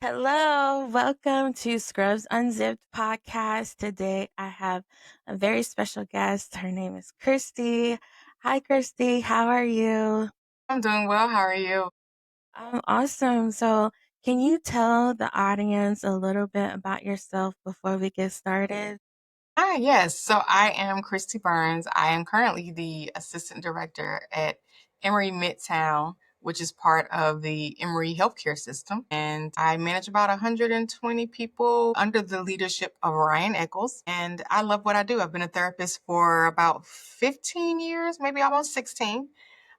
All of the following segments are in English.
Hello, welcome to Scrubs Unzipped podcast. Today I have a very special guest. Her name is Kristi. Hi, Kristi. How are you? I'm doing well. How are you? I'm awesome. So, can you tell the audience a little bit about yourself before we get started? Yes. So I am Kristi Burns. I am currently the assistant director at Emory Midtown, which is part of the Emory healthcare system. And I manage about 120 people under the leadership of Ryan Eccles. And I love what I do. I've been a therapist for about 15 years, maybe almost 16.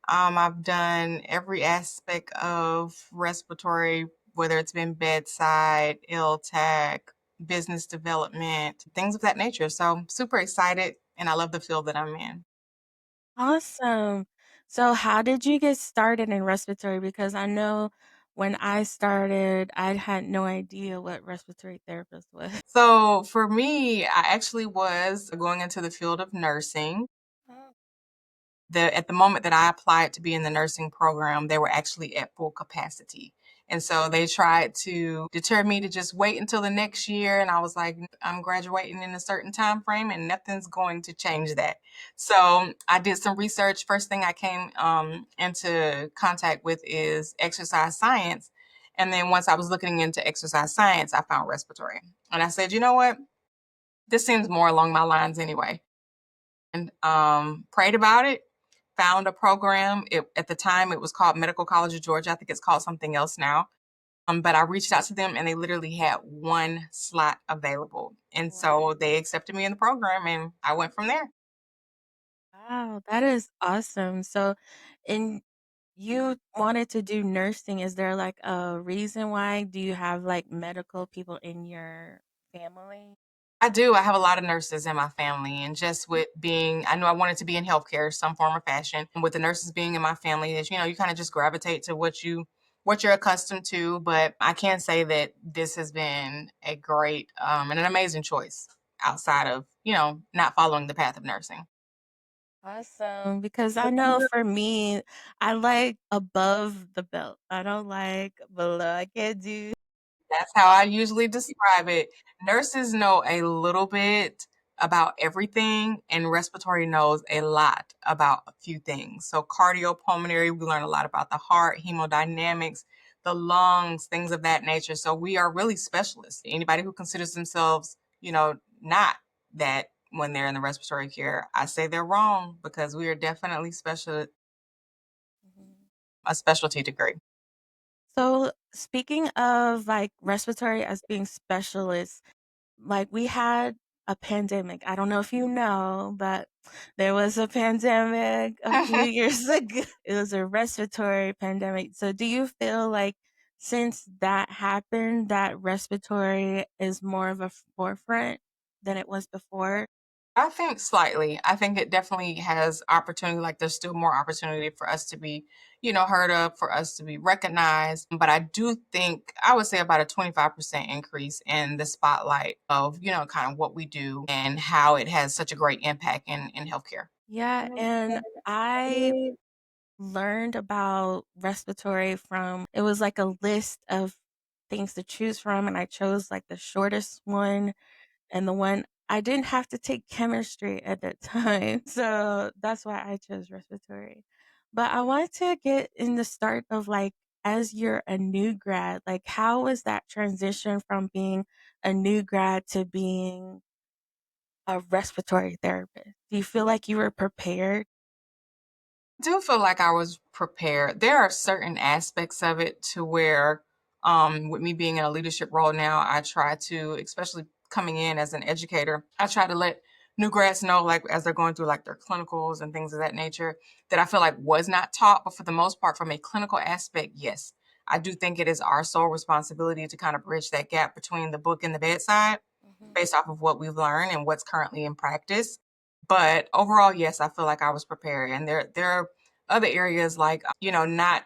I've done every aspect of respiratory, whether it's been bedside, tech, business development, things of that nature. So I'm super excited and I love the field that I'm in. Awesome. So, how did you get started in respiratory? Because I know when I started, I had no idea what respiratory therapist was. So for me, I actually was going into the field of nursing. At the moment that I applied to be in the nursing program, they were actually at full capacity. And so they tried to deter me to just wait until the next year. And I was like, I'm graduating in a certain time frame and nothing's going to change that. So I did some research. First thing I came into contact with is exercise science. And then once I was looking into exercise science, I found respiratory. And I said, you know what? This seems more along my lines anyway. And prayed about it, found a program. At the time, it was called Medical College of Georgia. I think it's called something else now. But I reached out to them and they literally had one slot available. And so they accepted me in the program and I went from there. Wow, that is awesome. So, and you wanted to do nursing. Is there like a reason why? Do you have like medical people in your family? I do. I have a lot of nurses in my family, and just with being, I knew I wanted to be in healthcare, some form or fashion. And with the nurses being in my family, is you kind of just gravitate to what you're accustomed to. But I can say that this has been a great and an amazing choice outside of not following the path of nursing. Awesome. Because I know for me, I like above the belt. I don't like below. I can't do. That's how I usually describe it. Nurses know a little bit about everything, and respiratory knows a lot about a few things. So, cardiopulmonary, we learn a lot about the heart, hemodynamics, the lungs, things of that nature. So, we are really specialists. Anybody who considers themselves, not that when they're in the respiratory care, I say they're wrong because we are definitely Mhm. a specialty degree. So, speaking of like respiratory as being specialists, like we had a pandemic. I don't know if you know, but there was a pandemic a few years ago. It was a respiratory pandemic. So do you feel like since that happened that respiratory is more of a forefront than it was before? I think slightly. I think it definitely has opportunity, like there's still more opportunity for us to be, heard of, for us to be recognized. But I do think I would say about a 25% increase in the spotlight of, kind of what we do and how it has such a great impact in healthcare. Yeah, and I learned about respiratory from it was like a list of things to choose from and I chose like the shortest one and the one I didn't have to take chemistry at that time. So that's why I chose respiratory. But I wanted to get in the start of like as you're a new grad, like how was that transition from being a new grad to being a respiratory therapist? Do you feel like you were prepared? Do feel like I was prepared. There are certain aspects of it to where, with me being in a leadership role now, I try to, especially coming in as an educator, I try to let new grads know, like as they're going through like their clinicals and things of that nature, that I feel like was not taught. But for the most part, from a clinical aspect, yes, I do think it is our sole responsibility to kind of bridge that gap between the book and the bedside Mhm. based off of what we've learned and what's currently in practice. But overall, yes, I feel like I was prepared. And there are other areas like, not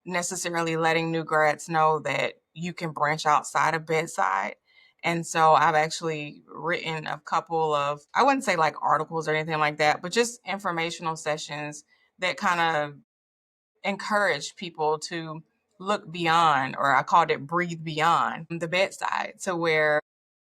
necessarily letting new grads know that you can branch outside of bedside. And so I've actually written a couple of, I wouldn't say like articles or anything like that, but just informational sessions that kind of encourage people to look beyond, or I called it breathe beyond the bedside, to where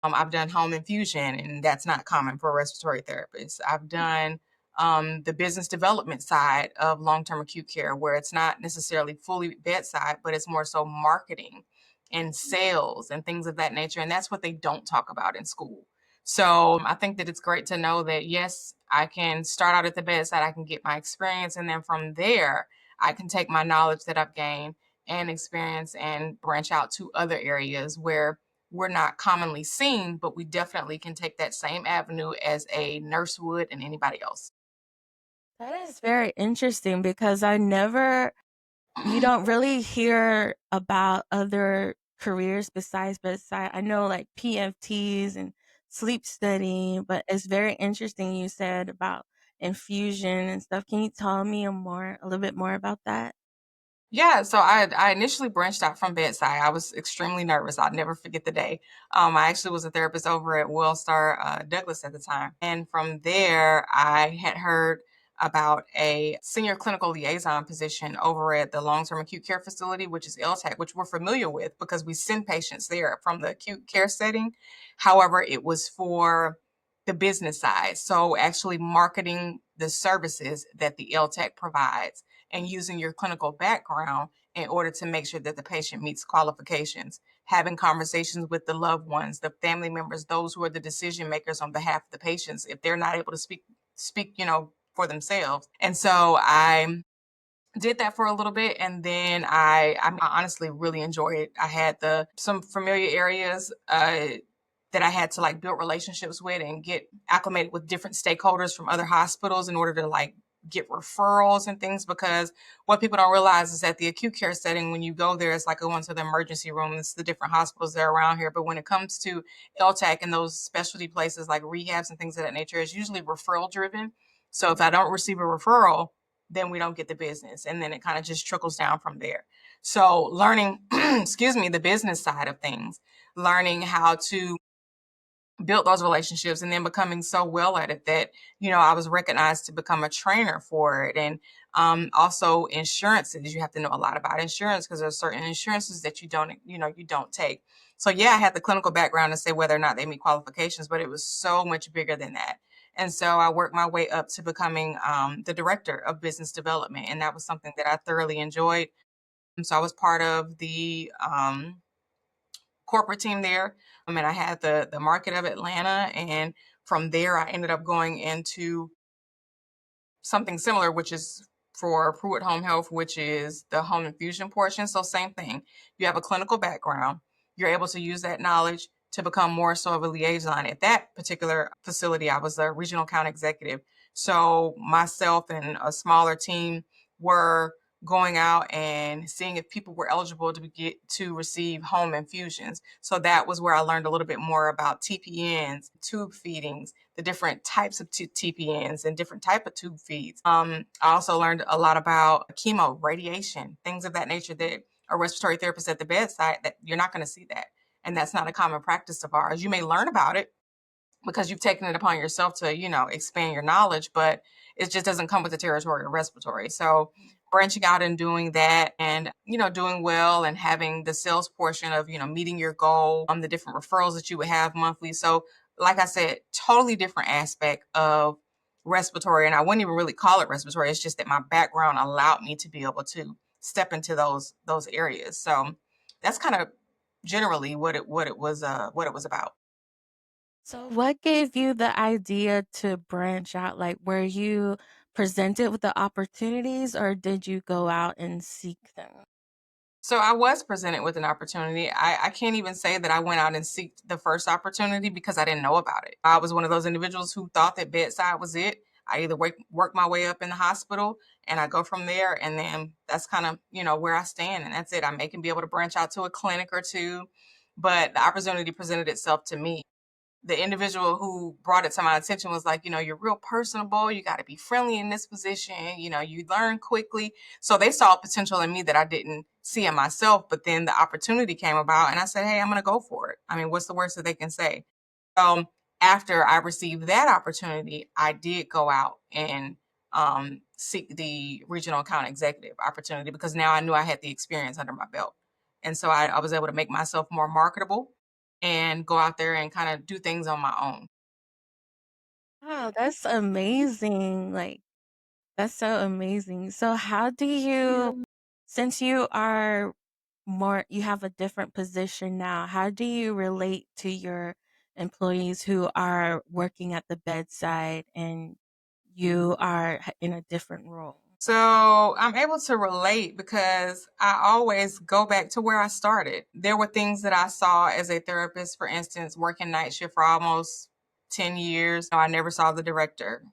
I've done home infusion, and that's not common for a respiratory therapist. I've done the business development side of long term acute care, where it's not necessarily fully bedside, but it's more so marketing and sales and things of that nature. And that's what they don't talk about in school. So I think that it's great to know that, yes, I can start out at the bedside, I can get my experience, and then from there, I can take my knowledge that I've gained and experience and branch out to other areas where we're not commonly seen, but we definitely can take that same avenue as a nurse would and anybody else. That is very interesting because I never you don't really hear about other careers besides bedside. I know like PFTs and sleep study, but it's very interesting you said about infusion and stuff. Can you tell me a little bit more about that? Yeah, so I initially branched out from bedside. I was extremely nervous. I'll never forget the day. I actually was a therapist over at Wellstar Douglas at the time, and from there, I had heard about a senior clinical liaison position over at the long term acute care facility, which is LTAC, which we're familiar with because we send patients there from the acute care setting. However, it was for the business side, so actually marketing the services that the LTAC provides and using your clinical background in order to make sure that the patient meets qualifications, having conversations with the loved ones, the family members, those who are the decision makers on behalf of the patients if they're not able to speak, for themselves. And so I did that for a little bit, and then I honestly really enjoyed it. I had the some familiar areas that I had to like build relationships with and get acclimated with different stakeholders from other hospitals in order to like get referrals and things, because what people don't realize is that the acute care setting, when you go there, it's like going to the emergency room. It's the different hospitals that are around here. But when it comes to LTAC and those specialty places like rehabs and things of that nature, it's usually referral driven. So if I don't receive a referral, then we don't get the business. And then it kind of just trickles down from there. So learning, excuse me, the business side of things, learning how to built those relationships, and then becoming so well at it that I was recognized to become a trainer for it. And also insurances, you have to know a lot about insurance because there's certain insurances that you don't take. So yeah, I had the clinical background to say whether or not they meet qualifications, but it was so much bigger than that. And so I worked my way up to becoming the director of business development, and that was something that I thoroughly enjoyed. And so I was part of the corporate team there. And I had the market of Atlanta, and from there I ended up going into something similar, which is for Pruitt Home Health, which is the home infusion portion. So same thing. You have a clinical background. You're able to use that knowledge to become more so of a liaison. At that particular facility, I was a regional account executive. So myself and a smaller team were going out and seeing if people were eligible to get to receive home infusions. So that was where I learned a little bit more about TPNs, tube feedings, the different types of TPNs and different type of tube feeds. I also learned a lot about chemo, radiation, things of that nature that a respiratory therapist at the bedside, that you're not going to see that. And that's not a common practice of ours. You may learn about it because you've taken it upon yourself to, expand your knowledge, but it just doesn't come with the territory of respiratory. So branching out and doing that and, doing well and having the sales portion of, meeting your goal, the different referrals that you would have monthly. So like I said, totally different aspect of respiratory. And I wouldn't even really call it respiratory. It's just that my background allowed me to be able to step into those areas. So that's kind of generally what it was about. So, what gave you the idea to branch out? Like, were you presented with the opportunities or did you go out and seek them? So I was presented with an opportunity. I can't even say that I went out and seeked the first opportunity because I didn't know about it. I was one of those individuals who thought that bedside was it. I either work my way up in the hospital and I go from there, and then that's kind of where I stand, and that's it. I may can be able to branch out to a clinic or two, but the opportunity presented itself to me. The individual who brought it to my attention was like, you're real personable. You got to be friendly in this position. You learn quickly. So they saw potential in me that I didn't see in myself. But then the opportunity came about, and I said, hey, I'm going to go for it. I mean, what's the worst that they can say? Um, After I received that opportunity, I did go out and seek the regional account executive opportunity, because now I knew I had the experience under my belt. And so I was able to make myself more marketable and go out there and kind of do things on my own. Wow, that's amazing. Like, that's so amazing. So how do you, since you are more, you have a different position now, how do you relate to your employees who are working at the bedside and you are in a different role? So I'm able to relate because I always go back to where I started. There were things that I saw as a therapist, for instance, working night shift for almost 10 years. I never saw the director.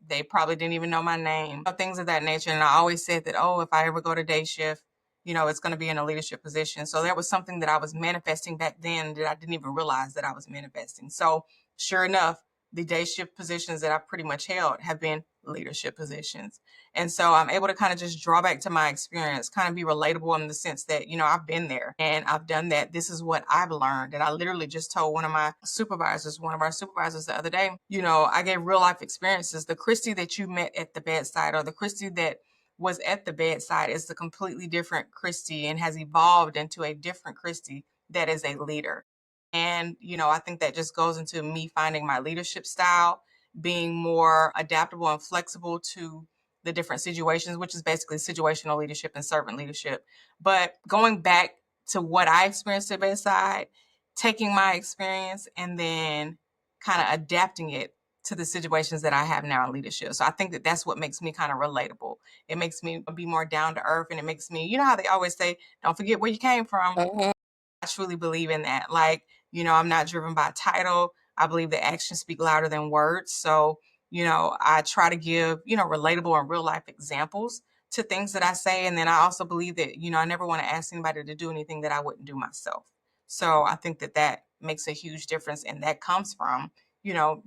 They probably didn't even know my name, things of that nature. And I always said that, oh, if I ever go to day shift, it's going to be in a leadership position. So that was something that I was manifesting back then that I didn't even realize that I was manifesting. So sure enough, the day shift positions that I pretty much held have been leadership positions. And so I'm able to kind of just draw back to my experience, kind of be relatable in the sense that, I've been there and I've done that. This is what I've learned. And I literally just told one of our supervisors the other day, I gave real life experiences. The Kristi that you met at the bedside, or the Kristi that was at the bedside, is the completely different Kristi and has evolved into a different Kristi that is a leader. And, I think that just goes into me finding my leadership style, being more adaptable and flexible to the different situations, which is basically situational leadership and servant leadership. But going back to what I experienced at bedside, taking my experience and then kind of adapting it to the situations that I have now in leadership. So I think that that's what makes me kind of relatable. It makes me be more down to earth, and it makes me, how they always say, don't forget where you came from. I truly believe in that. Like, I'm not driven by title. I believe that actions speak louder than words. So, I try to give, relatable and real life examples to things that I say. And then I also believe that, I never want to ask anybody to do anything that I wouldn't do myself. So I think that that makes a huge difference. And that comes from,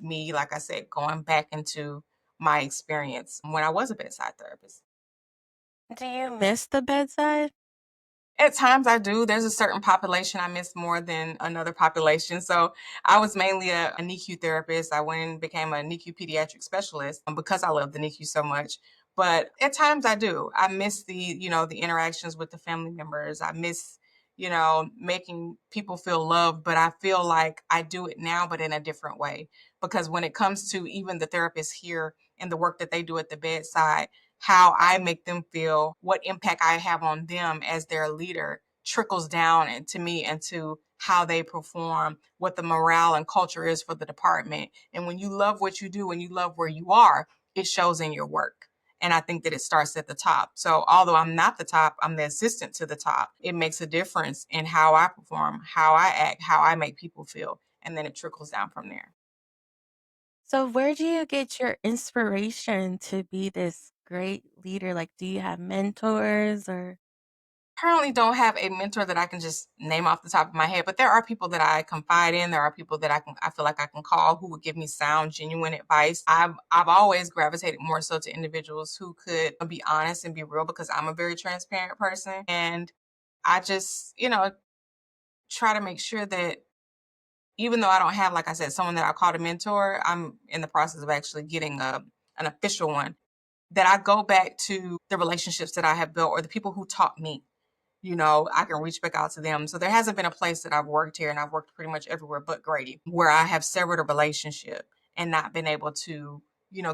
me, like I said, going back into my experience when I was a bedside therapist. Do you miss the bedside? At times I do. There's a certain population I miss more than another population. So I was mainly a NICU therapist. I went and became a NICU pediatric specialist because I love the NICU so much. But at times I do. I miss the interactions with the family members. I miss, making people feel loved. But I feel like I do it now, but in a different way. Because when it comes to even the therapists here and the work that they do at the bedside, how I make them feel, what impact I have on them as their leader trickles down into me and to how they perform, what the morale and culture is for the department. And when you love what you do and you love where you are, it shows in your work. And I think that it starts at the top. So although I'm not the top, I'm the assistant to the top. It makes a difference in how I perform, how I act, how I make people feel. And then it trickles down from there. So where do you get your inspiration to be this great leader? Like, do you have mentors or? Currently don't have a mentor that I can just name off the top of my head, but there are people that I confide in. There are people that I feel like I can call who would give me sound, genuine advice. I've always gravitated more so to individuals who could be honest and be real, because I'm a very transparent person. And I just, try to make sure that even though I don't have, like I said, someone that I call a mentor, I'm in the process of actually getting an official one, that I go back to the relationships that I have built or the people who taught me. I can reach back out to them. So there hasn't been a place that I've worked here, and I've worked pretty much everywhere but Grady, where I have severed a relationship and not been able to,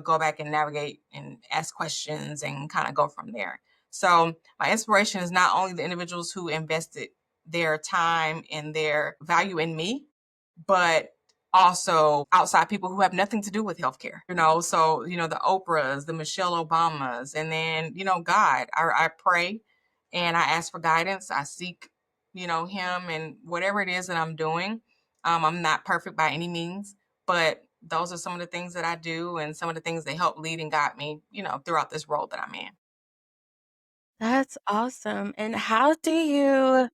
go back and navigate and ask questions and kind of go from there. So my inspiration is not only the individuals who invested their time and their value in me, but also outside people who have nothing to do with healthcare, so, the Oprahs, the Michelle Obamas, and then, God, I pray and I ask for guidance. I seek, him and whatever it is that I'm doing. I'm not perfect by any means, but those are some of the things that I do and some of the things that help lead and guide me, throughout this role that I'm in. That's awesome. And how do you,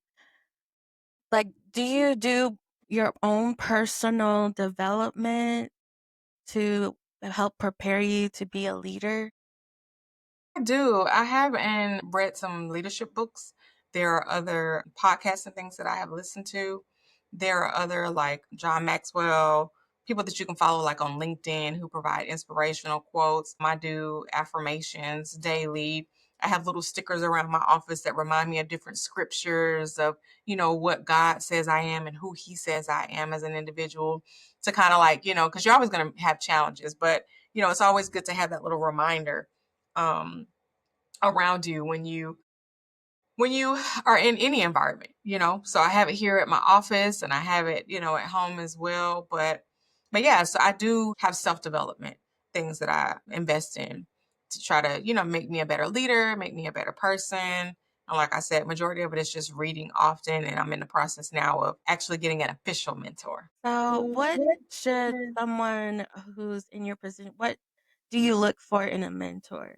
like, do you do your own personal development to help prepare you to be a leader? I do. I have and read some leadership books. There are other podcasts and things that I have listened to. There are other like John Maxwell, people that you can follow like on LinkedIn who provide inspirational quotes. I do affirmations daily. I have little stickers around my office that remind me of different scriptures of, what God says I am and who he says I am as an individual, to kind of like, because you're always going to have challenges, but it's always good to have that little reminder um around you when you are in any environment. So I have it here at my office and I have it, at home as well. But yeah, so I do have self-development things that I invest in to try to, make me a better leader, make me a better person. And like I said, majority of it is just reading often. And I'm in the process now of actually getting an official mentor. So, what should someone who's in your position, what do you look for in a mentor?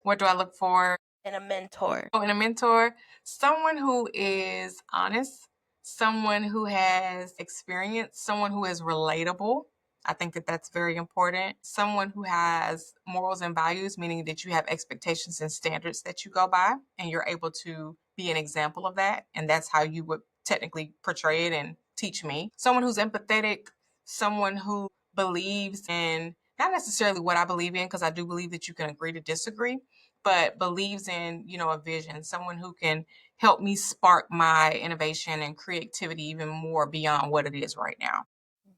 What do I look for? In a mentor. Oh, and a mentor, someone who is honest, someone who has experience, someone who is relatable. I think that that's very important. Someone who has morals and values, meaning that you have expectations and standards that you go by, and you're able to be an example of that. And that's how you would technically portray it and teach me. Someone who's empathetic, someone who believes in not necessarily what I believe in, because I do believe that you can agree to disagree, but believes in, a vision, someone who can help me spark my innovation and creativity even more beyond what it is right now. Mhm.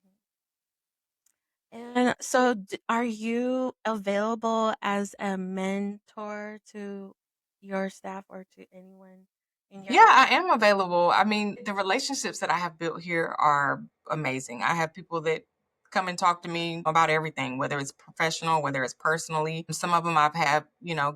And so, are you available as a mentor to your staff or to anyone in your Yeah, I am available. I mean, the relationships that I have built here are amazing. I have people that come and talk to me about everything, whether it's professional, whether it's personally. Some of them I've had,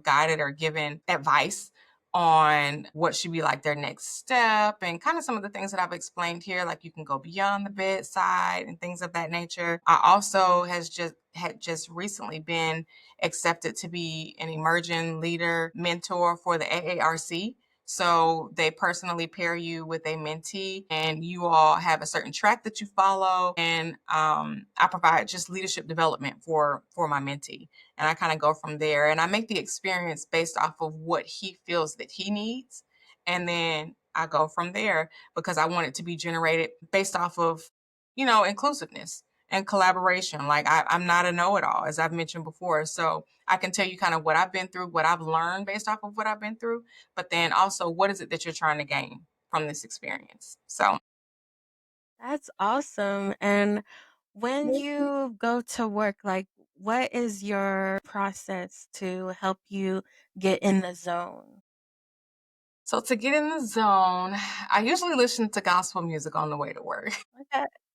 guided or given advice on what should be like their next step, and kind of some of the things that I've explained here, like you can go beyond the bedside and things of that nature. I also had just recently been accepted to be an emerging leader mentor for the AARC. So they personally pair you with a mentee, and you all have a certain track that you follow. And I provide just leadership development for my mentee, and I kind of go from there. And I make the experience based off of what he feels that he needs, and then I go from there because I want it to be generated based off of inclusiveness and collaboration. Like I'm not a know-it-all, as I've mentioned before, so I can tell you kind of what I've been through, what I've learned based off of what I've been through, but then also what is it that you're trying to gain from this experience. So That's awesome. And when you go to work, like, what is your process to help you get in the zone? so to get in the zone, I usually listen to gospel music on the way to work.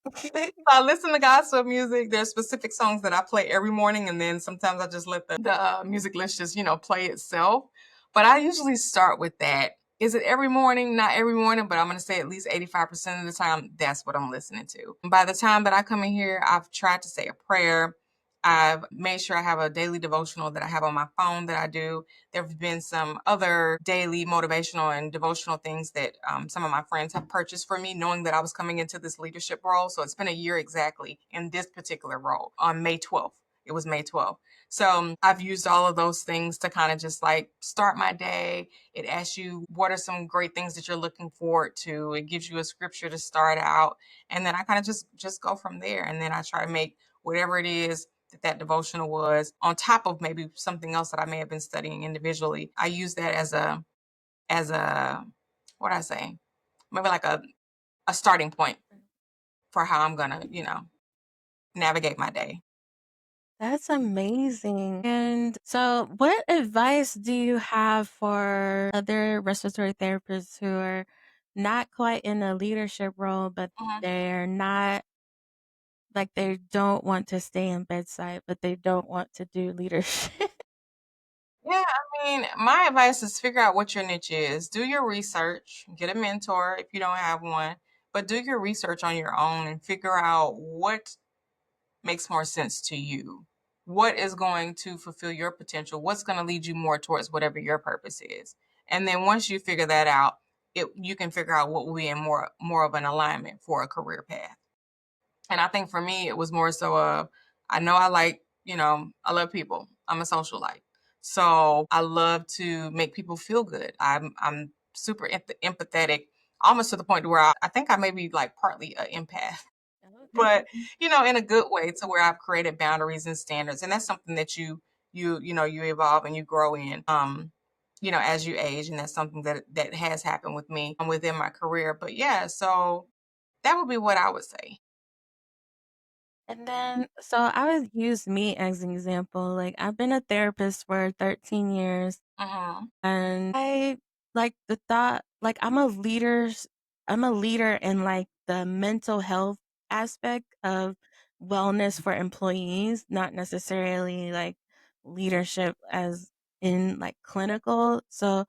Okay. I listen to gospel music. There's specific songs that I play every morning, and then sometimes I just let the music list just play itself. But I usually start with that. Is it every morning? Not every morning, but I'm going to say at least 85% of the time, that's what I'm listening to. By the time that I come in here, I've tried to say a prayer. I've made sure I have a daily devotional that I have on my phone that I do. There have been some other daily motivational and devotional things that some of my friends have purchased for me, knowing that I was coming into this leadership role. So it's been a year exactly in this particular role on May 12th. It was May 12th. So I've used all of those things to kind of just like start my day. It asks you what are some great things that you're looking forward to. It gives you a scripture to start out, and then I kind of just go from there. And then I try to make whatever it is that devotional was on top of maybe something else that I may have been studying individually. I use that as a what I say, maybe like a starting point for how I'm gonna, navigate my day. That's amazing. And so, what advice do you have for other respiratory therapists who are not quite in a leadership role, but Mhm. they're not like they don't want to stay in bedside, but they don't want to do leadership? Yeah, I mean, my advice is figure out what your niche is. Do your research, get a mentor if you don't have one, but do your research on your own and figure out what makes more sense to you. What is going to fulfill your potential? What's going to lead you more towards whatever your purpose is? And then once you figure that out, you can figure out what will be in more of an alignment for a career path. And I think for me, it was more so I know I like, I love people. I'm a socialite. So I love to make people feel good. I'm super empathetic, almost to the point where I think I may be like partly an empath. but in a good way to where I've created boundaries and standards, and that's something that you evolve and you grow in. As you age, and that's something that has happened with me within my career. But yeah, so that would be what I would say. And then, so I would use me as an example. Like, I've been a therapist for 13 years, Mhm. and I like the thought, like, I'm a leader in like the mental health aspect of wellness for employees, not necessarily like leadership as in like clinical. So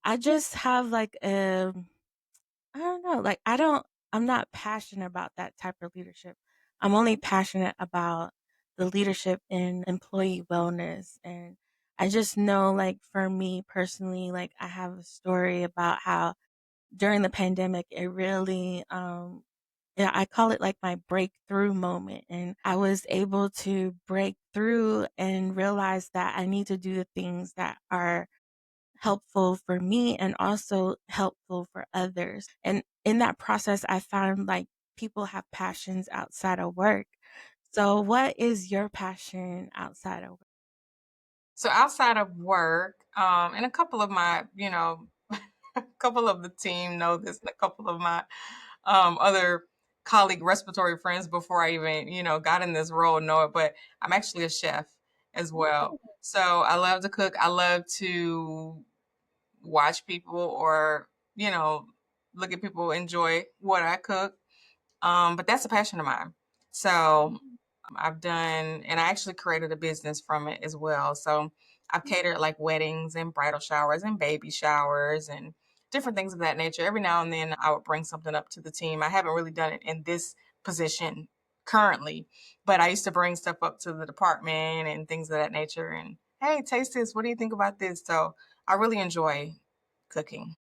I just have like I don't know, like I'm not passionate about that type of leadership. I'm only passionate about the leadership in employee wellness. And I just know, like, for me personally, like, I have a story about how during the pandemic it really yeah, I call it like my breakthrough moment. And I was able to break through and realize that I need to do the things that are helpful for me and also helpful for others. And in that process, I found like people have passions outside of work. So, what is your passion outside of work? So outside of work, and a couple of my, a couple of the team know this, and a couple of my other colleague respiratory friends before I even, got in this role know it, but I'm actually a chef as well. So I love to cook. I love to watch people or, look at people enjoy what I cook. But that's a passion of mine. So I've done, and I actually created a business from it as well. So I've catered like weddings and bridal showers and baby showers and different things of that nature. Every now and then I would bring something up to the team. I haven't really done it in this position currently, but I used to bring stuff up to the department and things of that nature. And hey, taste this. What do you think about this? So I really enjoy cooking.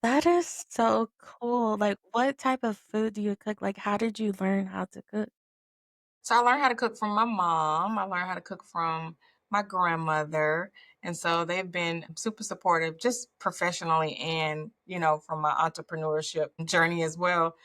That is so cool. Like, what type of food do you cook? Like, how did you learn how to cook? So I learned how to cook from my mom. I learned how to cook from my grandmother. And so they've been super supportive, just professionally and, from my entrepreneurship journey as well.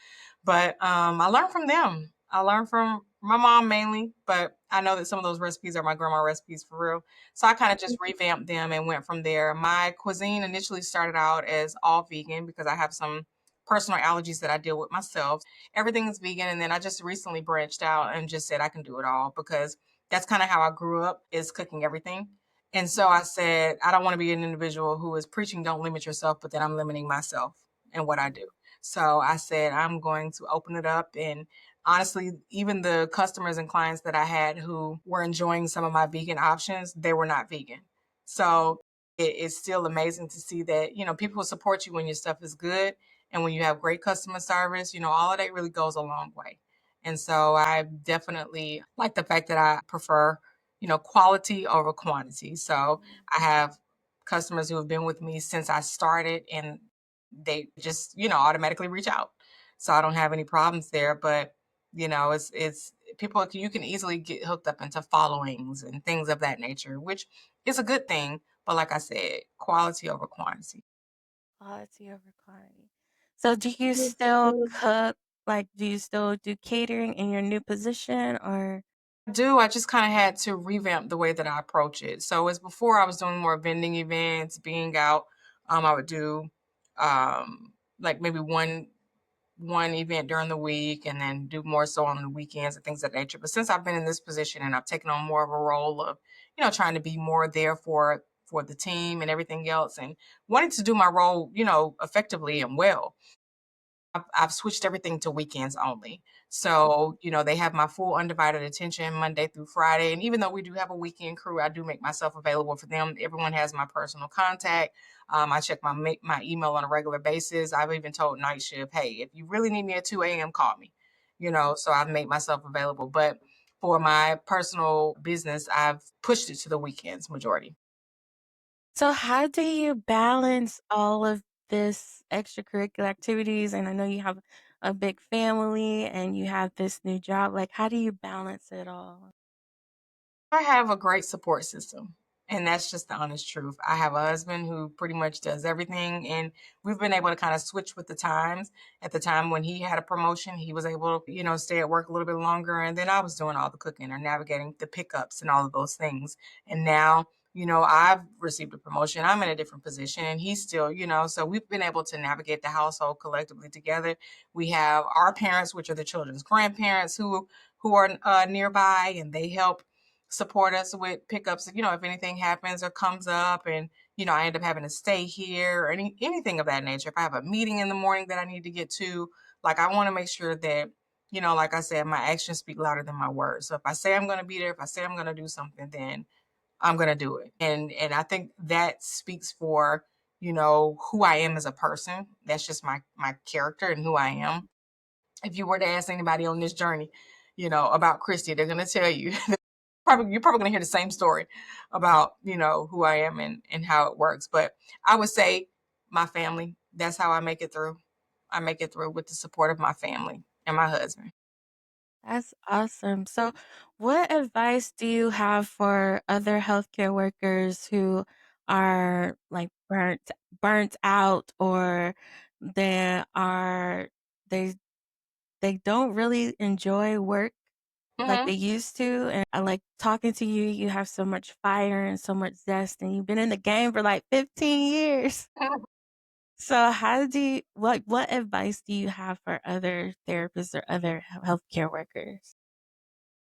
But I learned from them. I learned from my mom mainly, but I know that some of those recipes are my grandma recipes for real. So I kind of just revamped them and went from there. My cuisine initially started out as all vegan because I have some personal allergies that I deal with myself. Everything is vegan, and then I just recently branched out and just said I can do it all because that's kind of how I grew up, is cooking everything. And so I said I don't want to be an individual who is preaching don't limit yourself, but then I'm limiting myself and what I do. So I said, I'm going to open it up. And honestly, even the customers and clients that I had who were enjoying some of my vegan options, they were not vegan. So it's still amazing to see that, people will support you when your stuff is good. And when you have great customer service, all of that really goes a long way. And so I definitely like the fact that I prefer, quality over quantity. So I have customers who have been with me since I started, and they just, automatically reach out. So I don't have any problems there. But, it's people, you can easily get hooked up into followings and things of that nature, which is a good thing. But like I said, quality over quantity. Quality over quantity. So, do you still cook? Like, do you still do catering in your new position, or? Do. I just kind of had to revamp the way that I approach it. So as before I was doing more vending events, being out, I would do like maybe one event during the week and then do more so on the weekends and things of that nature. But since I've been in this position and I've taken on more of a role of, trying to be more there for the team and everything else and wanting to do my role, effectively and well, I've switched everything to weekends only. So, they have my full undivided attention Monday through Friday. And even though we do have a weekend crew, I do make myself available for them. Everyone has my personal contact. I check my email on a regular basis. I've even told night shift, hey, if you really need me at 2 a.m., call me. So I've made myself available. But for my personal business, I've pushed it to the weekends majority. So, how do you balance all of this extracurricular activities? And I know you have a big family and you have this new job. Like, how do you balance it all? I have a great support system. And that's just the honest truth. I have a husband who pretty much does everything, and we've been able to kind of switch with the times. At the time when he had a promotion, he was able to, stay at work a little bit longer, and then I was doing all the cooking or navigating the pickups and all of those things. And now, I've received a promotion. I'm in a different position, and he's still, so we've been able to navigate the household collectively together. We have our parents, which are the children's grandparents, who are nearby, and they help support us with pickups, if anything happens or comes up, and I end up having to stay here or anything of that nature. If I have a meeting in the morning that I need to get to, like, I want to make sure that, like I said, my actions speak louder than my words. So if I say I'm going to be there, if I say I'm going to do something, then I'm going to do it. And I think that speaks for, who I am as a person. That's just my character and who I am. If you were to ask anybody on this journey, about Kristi, they're going to tell you you're probably gonna hear the same story about, who I am and how it works. But I would say my family, that's how I make it through. I make it through with the support of my family and my husband. That's awesome. So, what advice do you have for other healthcare workers who are like burnt out, or they are they they don't really enjoy work like Hmm. they used to? And I like talking to you. You have so much fire and so much zest, and you've been in the game for like 15 years. So, how do you what advice do you have for other therapists or other healthcare workers?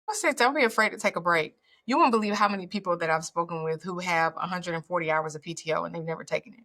I said, don't be afraid to take a break. You won't believe how many people that I've spoken with who have 140 hours of PTO and they've never taken it.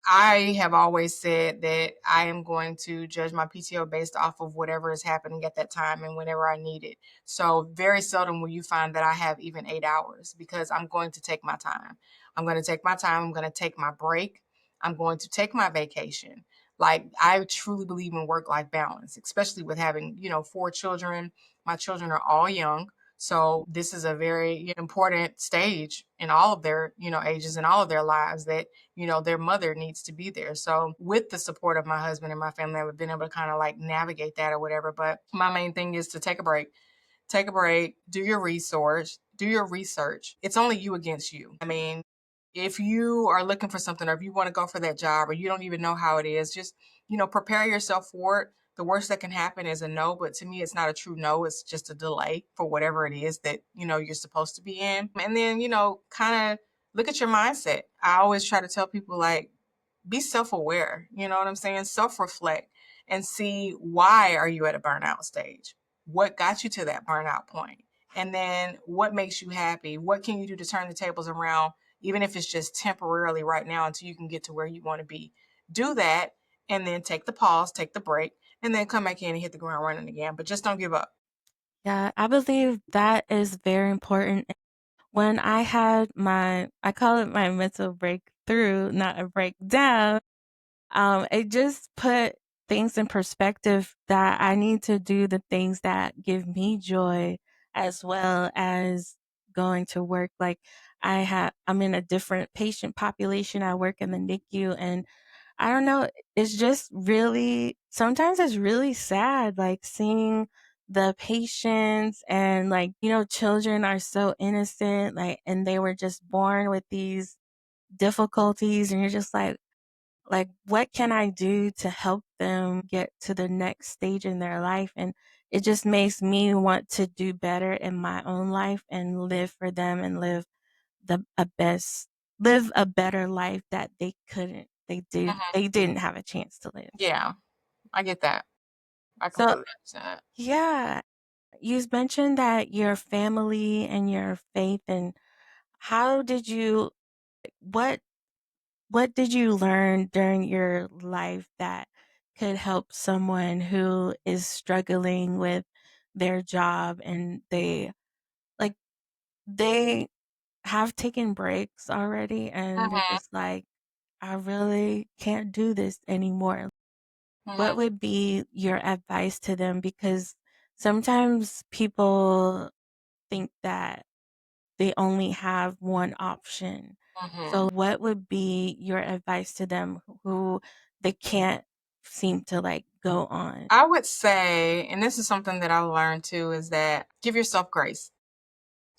I have always said that I am going to judge my PTO based off of whatever is happening at that time and whenever I need it. So very seldom will you find that I have even 8 hours because I'm going to take my time. I'm going to take my time. I'm going to take my break. I'm going to take my vacation. Like, I truly believe in work-life balance, especially with having, 4 children. My children are all young. So this is a very important stage in all of their, ages and all of their lives that their mother needs to be there. So with the support of my husband and my family, I've been able to kind of like navigate that or whatever. But my main thing is to take a break. Take a break, do your research, do your research. It's only you against you. I mean, if you are looking for something or if you want to go for that job or you don't even know how it is, just, prepare yourself for it. The worst that can happen is a no, but to me, it's not a true no. It's just a delay for whatever it is that, you're supposed to be in. And then, kind of look at your mindset. I always try to tell people, like, be self-aware, you know what I'm saying? Self-reflect and see, why are you at a burnout stage? What got you to that burnout point? And then what makes you happy? What can you do to turn the tables around, even if it's just temporarily right now until you can get to where you want to be? Do that and then take the pause, take the break, and then come back in and hit the ground running again. But just don't give up. Yeah, I believe that is very important. When I had I call it my mental breakthrough, not a breakdown. It just put things in perspective that I need to do the things that give me joy as well as going to work. Like, I'm in a different patient population. I work in the NICU, and I don't know, it's just really sometimes it's really sad, like, seeing the patients and, like, children are so innocent, like, and they were just born with these difficulties, and you're just like, what can I do to help them get to the next stage in their life? And it just makes me want to do better in my own life and live for them and the a best live a better life that they didn't have a chance to live. Yeah, I get that. I So, completely understand that. yeah, you mentioned that your family and your faith, and how did you what what did you learn during your life that could help someone who is struggling with their job, and like they have taken breaks already and they're Hmm. just like, I really can't do this anymore. What Hmm. would be your advice to them? Because sometimes people think that they only have one option. Hmm. So, what would be your advice to them who they can't seem to like go on? I would say, and this is something that I learned too, is that give yourself grace.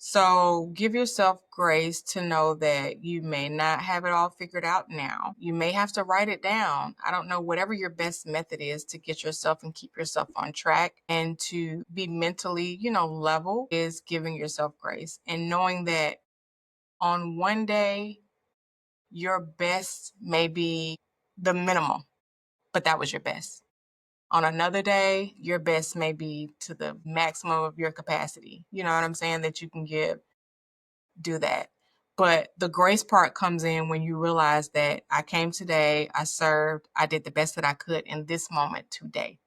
So give yourself grace to know that you may not have it all figured out now. You may have to write it down. I don't know, whatever your best method is to get yourself and keep yourself on track and to be mentally, level is giving yourself grace and knowing that on one day, your best may be the minimum, but that was your best. On another day, your best may be to the maximum of your capacity. You know what I'm saying? That you can give, do that. But the grace part comes in when you realize that I came today, I served, I did the best that I could in this moment today,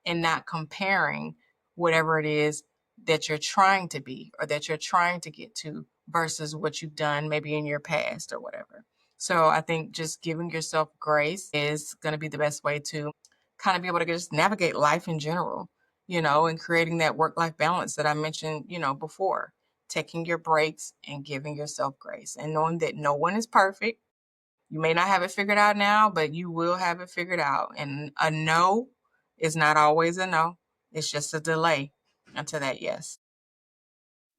and not comparing whatever it is that you're trying to be or that you're trying to get to versus what you've done maybe in your past or whatever. So I think just giving yourself grace is going to be the best way to kind of be able to just navigate life in general, and creating that work life balance that I mentioned, before, taking your breaks and giving yourself grace and knowing that no one is perfect. You may not have it figured out now, but you will have it figured out. And a no is not always a no. It's just a delay until that yes.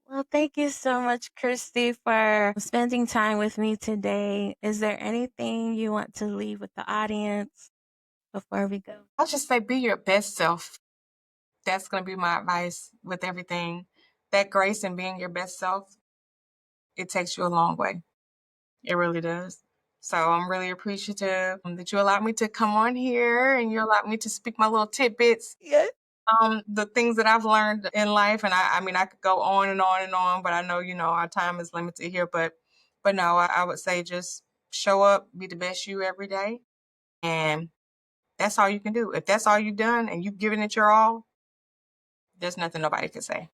Well, thank you so much, Kristi, for spending time with me today. Is there anything you want to leave with the audience before we go? I'll just say be your best self. That's going to be my advice with everything. That grace and being your best self, it takes you a long way. It really does. So I'm really appreciative that you allowed me to come on here and you allowed me to speak my little tidbits, Yes. the things that I've learned in life. And I mean, I could go on and on and on, but I know, our time is limited here. But no, I would say just show up, be the best you every day. And that's all you can do. If that's all you've done and you've given it your all, there's nothing nobody can say.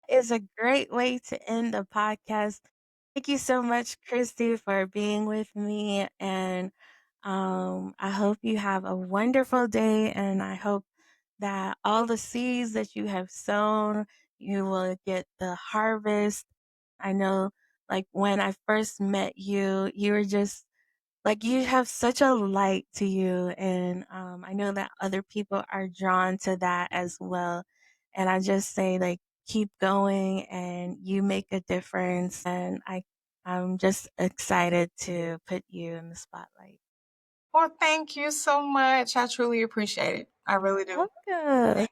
Is a great way to end the podcast. Thank you so much, Kristi, for being with me. And I hope you have a wonderful day. And I hope that all the seeds that you have sown, you will get the harvest. I know, like, when I first met you, you were just like, you have such a light to you, and, I know that other people are drawn to that as well, and I just say, like, keep going and you make a difference, and I'm just excited to put you in the spotlight. Well, thank you so much. I truly appreciate it. I really do. Welcome.